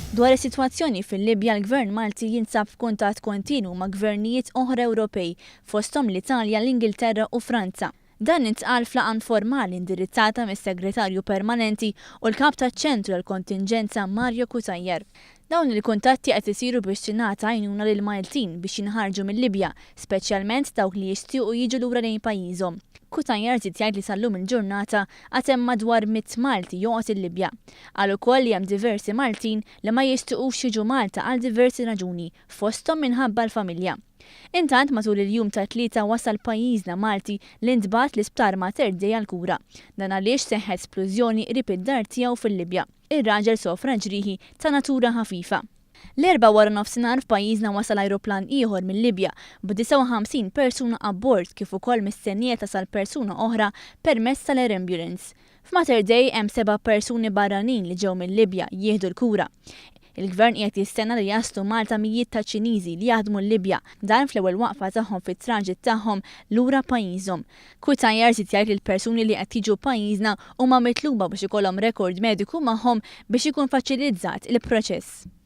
Dwar is-sitwazzjoni fil-Libja, l-Gvern Malti jinsab f'kuntatt kontinwu ma' gvernijiet oħra Ewropej fosthom l-Italja, l-Ingilterra u Franza. Dan intqal f'laqgħa formali indirizzata mis-Segretarju Permanenti u l-Kap taċ-Ċentru għall-Kontingenza Mario Cutajar. Dawn il-kuntatti qed isiru biex tingħata għajnuna lil Maltin biex jinħarġu mill-Libja, speċjalment dawk li jixtiequ jiġu lura lejn pajjiżhom. Cutajar żied jgħid li sallum il-ġurnata għad hemm madwar 100 Malti joqgħod il-Libja. Qal ukoll li hemm diversi Maltin li ma jixtiequx jiġu Malta għal diversi raġuni, fosthom minħabba l-familja. Intant matul il-jum ta' tlieta wasal pajjiżna Malti li ntbagħat l-isptar Mater Dei għall-kura. Dan għaliex seħħet splużjoni qrib id-dar tiegħu fil-Libja. Ir-raġel sofra ġrieħi ta' natura ħafifa. L-erba' wara nofsinhar f'pajjiżna wasal ajruplan ieħor mill-Libja b'59 persuna abbord kif ukoll mistennija tasal persuna oħra permezz tal-Air Ambulance. F'Mater Dei hemm 7 persuni barranin li ġew mill-Libja jieħdu l-kura. Il-Gvern qiegħed jistenna li jaslu Malta mijiet ta' Ċiniżi li jaħdmu l-Libja dan fl-ewwel waqfa tagħhom fit-tranġit tagħhom lura pajjiżhom. Cutajar żied jgħid li l-persuni li qed jiġu pajjiżna huma mitluba biex ikollhom rekord mediku magħhom biex ikun faċilizzat il-proċess.